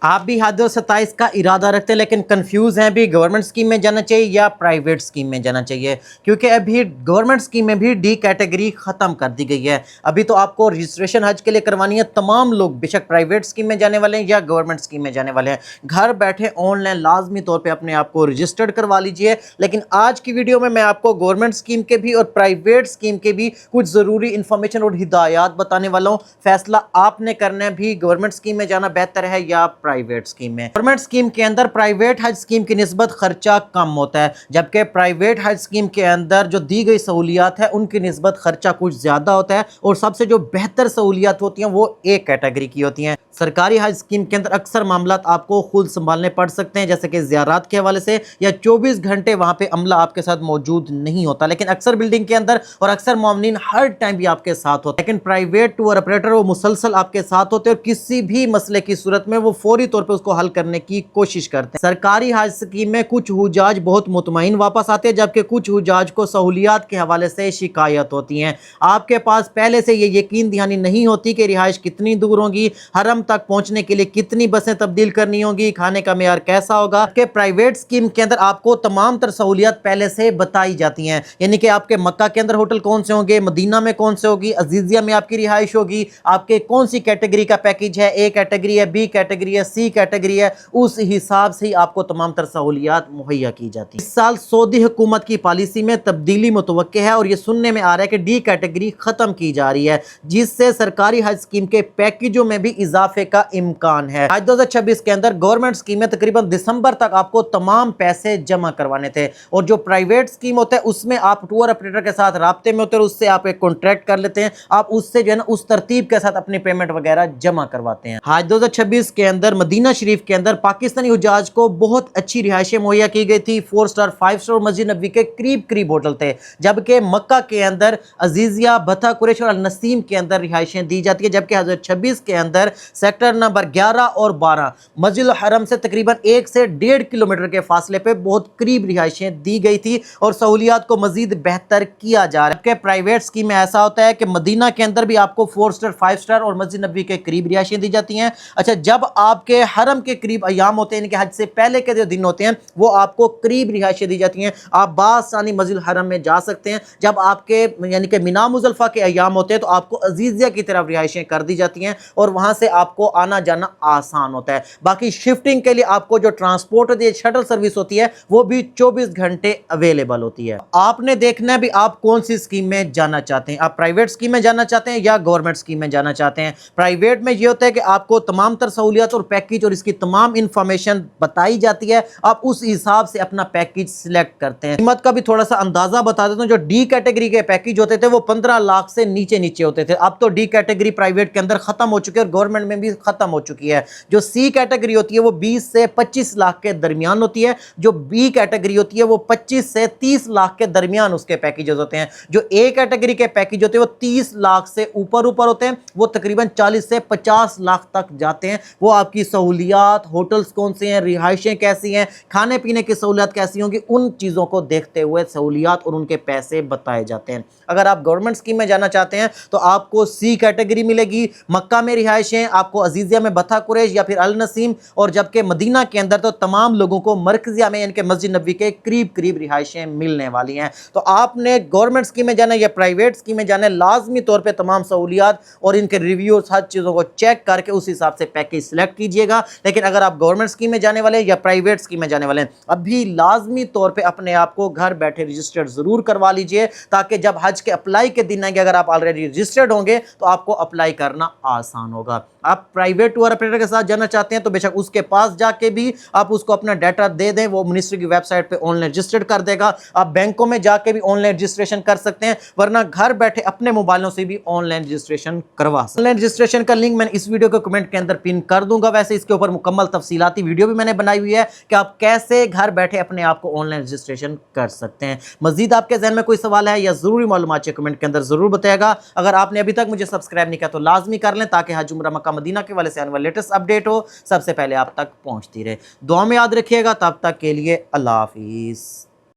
आप भी हज 27 का इरादा रखते हैं लेकिन कंफ्यूज हैं भी गवर्नमेंट स्कीम में जाना चाहिए या प्राइवेट स्कीम में जाना चाहिए, क्योंकि अभी गवर्नमेंट स्कीम में भी डी कैटेगरी ख़त्म कर दी गई है। अभी तो आपको रजिस्ट्रेशन हज के लिए करवानी है। तमाम लोग बेशक प्राइवेट स्कीम में जाने वाले हैं या गवर्नमेंट स्कीम में जाने वाले हैं, घर बैठे ऑनलाइन लाजमी तौर पर अपने आप को रजिस्टर्ड करवा लीजिए। लेकिन आज की वीडियो में मैं आपको गवर्नमेंट स्कीम के भी और प्राइवेट स्कीम के भी कुछ ज़रूरी इन्फॉर्मेशन और हिदायत बताने वाला हूँ। फैसला आपने करना है भी गवर्नमेंट स्कीम में जाना बेहतर है या प्राइवेट स्कीम में। गवर्नमेंट स्कीम के अंदर प्राइवेट हज स्कीम की निस्बत खर्चा कम होता है, जबकि प्राइवेट हज स्कीम के अंदर जो दी गई सहूलियात है उनकी निस्बत खर्चा कुछ ज्यादा होता है और सबसे जो बेहतर सहूलियात होती हैं वो एक कैटेगरी की होती हैं। सरकारी हज स्कीम के अंदर अक्सर मामला आपको खुद संभालने पड़ सकते हैं, जैसे कि ज़ियारत के हवाले से, या 24 घंटे वहाँ पे अमला आपके साथ मौजूद नहीं होता, लेकिन अक्सर बिल्डिंग के अंदर और अक्सर मोमिनीन हर टाइम भी आपके साथ होते हैं। लेकिन प्राइवेट टूर ऑपरेटर वो मुसलसल आपके साथ होते हैं और किसी भी मसले की सूरत में वो फौरी तौर पर उसको हल करने की कोशिश करते हैं। सरकारी हज स्कीम में कुछ हुजाज बहुत मुतमईन वापस आते हैं, जबकि कुछ हुजाज को सहूलियात के हवाले से शिकायत होती हैं। आपके पास पहले से ये यकीन दहानी नहीं होती कि रिहाइश कितनी दूर होगी, हरम तक पहुंचने के लिए कितनी बसें तब्दील करनी होगी, खाने का मेयार कैसा होगा। कि प्राइवेट स्कीम के अंदर आपको तमाम तर सहूलियत पहले से बताई जाती हैं, यानी कि आपके मक्का के अंदर होटल कौन से होंगे, मदीना में कौन से होगी, अजीजिया में आपकी रिहाइश होगी, आपके कौन सी कैटेगरी का पैकेज है, ए कैटेगरी है, बी कैटेगरी है, सी कैटेगरी है, उस हिसाब से ही आपको तमाम तर सहूलियत मुहैया की जाती है। इस साल सऊदी हुकूमत की पॉलिसी में तब्दीली मुतवक्के है और ये सुनने में आ रहा है कि डी कैटेगरी खत्म की जा रही है, जिससे सरकारी हज स्कीम के पैकेजों में भी इजाफे का इम्कान है। आज 2026 के अंदर गवर्नमेंट स्कीम में तकरीबन दिसंबर तक आपको तमाम पैसे जमा करवाने थे, और जो प्राइवेट स्कीम होता है उसमें आप टूर ऑपरेटर के साथ राब्ते में होते हैं, उससे आप एक कॉन्ट्रैक्ट कर लेते हैं, आप उससे जो है ना उस तरतीब के साथ अपनी पेमेंट वगैरह जमा करवाते हैं। आज 2026 के अंदर मदीना शरीफ के अंदर पाकिस्तानी हुजाज को बहुत अच्छी रिहाइशें मुहैया की गई थी। 4 स्टार 5 स्टार मस्जिद नबवी के करीब करीब होटल थे, जबकि मक्का के अंदर अजीजिया, बथा, कुरैश और अल नसीम के अंदर रिहाइशें दी जाती है। जबकि 2026 के अंदर सेक्टर नंबर 11 और 12 मस्जिद हरम से तकरीबन 1 से 1.5 किलोमीटर के फासले पे बहुत करीब रिहाइशें दी गई थी और सहूलियात को मजीद बेहतर किया जा रहा है। प्राइवेट स्कीम में ऐसा होता है कि मदीना के अंदर भी आपको 4 स्टार 5 स्टार और मस्जिद नबवी के करीब रिहाइशें दी जाती हैं। अच्छा, जब आपके हरम के करीब अयाम होते हैं, हज से पहले के जो दिन होते हैं, वो आपको करीब रिहाइशें दी जाती हैं, आप बासानी मस्जिद हरम में जा सकते हैं। जब आपके यानी कि मीना मुज़ल्फ़ा के अयाम होते हैं तो आपको अजीजिया की तरफ रिहाइशें कर दी जाती हैं और वहां से आपको आना जाना आसान होता है। बाकी शिफ्टिंग के लिए आपको जो ट्रांसपोर्ट होती है, शटल सर्विस होती है, वो भी 24 घंटे अवेलेबल होती है। आपने देखना है भी आप कौन सी स्कीम में जाना चाहते हैं, आप प्राइवेट स्कीम में जाना चाहते हैं या गवर्नमेंट स्कीम में जाना चाहते हैं। प्राइवेट में ये होता है कि आपको तमाम तर सहूलियत और पैकेज और इसकी तमाम इंफॉर्मेशन बताई जाती है, आप उस हिसाब से अपना पैकेज सिलेक्ट करते हैं। कीमत का भी थोड़ा सा अंदाजा बता देता हूं, जो डी कैटेगरी के पैकेज होते थे वो 15 लाख से नीचे नीचे होते थे। अब तो डी कैटेगरी प्राइवेट के अंदर खत्म हो चुकी है और गवर्नमेंट में भी खत्म हो चुकी है। जो सी कैटेगरी होती है वो 20 से 25 लाख के दरमियान होती है, जो बी कैटेगरी होती है वो 25 से 30 लाख के दरमियान उसके पैकेजेस होते हैं। जो ए कैटेगरी के पैकेज होते हैं वो 30 लाख से ऊपर होते हैं, वो तकरीबन 40 से 50 लाख तक जाते हैं। वो आपकी सहूलियात, होटल्स कौन से हैं, रिहाइशें कैसी हैं, खाने पीने की सहूलियत कैसी होंगी, उन चीज़ों को देखते हुए सहूलियात और उनके पैसे बताए जाते हैं। अगर आप गवर्नमेंट स्कीम में जाना चाहते हैं तो आपको सी कैटेगरी मिलेगी, मक्का में रिहाइशें, आपको अजीजिया में बथा, कुरैश या फिर अल नसीम, और जबकि मदीना के अंदर तो तमाम लोगों को मरकजिया में यानी कि मस्जिद नबवी के करीब करीब रिहाइशें मिलने वाली हैं। तो आपने गवर्नमेंट स्कीम में जाना है या प्राइवेट स्कीम में जाना है, लाजमी तौर पे तमाम सहूलियात और इनके रिव्यूज हर चीज़ों को चेक करके उस हिसाब से पैकेज सिलेक्ट कीजिएगा। लेकिन अगर आप गवर्नमेंट स्कीम में जाने वाले हैं या प्राइवेट स्कीम में जाने वाले हैं, अभी लाजमी तौर पर अपने आप को घर बैठे रजिस्टर्ड जरूर करवा लीजिए, ताकि जब हज के अप्लाई के दिन आएंगे, अगर आप ऑलरेडी रजिस्टर्ड होंगे तो आपको अप्लाई करना आसान होगा। आप प्राइवेट टूर ऑपरेटर के साथ जाना चाहते हैं तो बेशक उसके पास जाके भी आप उसको अपना डाटा दे दें, वो मिनिस्ट्री की वेबसाइट पे ऑनलाइन रजिस्टर्ड कर देगा। आप बैंकों में जाके भी ऑनलाइन रजिस्ट्रेशन कर सकते हैं, वरना घर बैठे अपने मोबाइलों से भी ऑनलाइन रजिस्ट्रेशन करवा सकते हैं। ऑनलाइन रजिस्ट्रेशन का लिंक मैंने इस वीडियो के कमेंट के अंदर पिन कर दूंगा। वैसे इसके ऊपर मुकम्मल तफसीलाती वीडियो भी मैंने बनाई हुई है कि आप कैसे घर बैठे अपने आप को ऑनलाइन रजिस्ट्रेशन कर सकते हैं। मजीद आपके जहन में कोई सवाल है या जरूरी मालूमात कमेंट के अंदर जरूर बताएगा। अगर आपने अभी तक मुझे सब्सक्राइब नहीं किया तो लाजमी कर लें, ताकि हज उम्रा मक्का मदीना के वाले से आने वाले लेटेस्ट अपडेट हो सबसे पहले आप तक पहुंचती रहे। दुआ में याद रखिएगा। तब तक के लिए अल्लाह हाफिज़।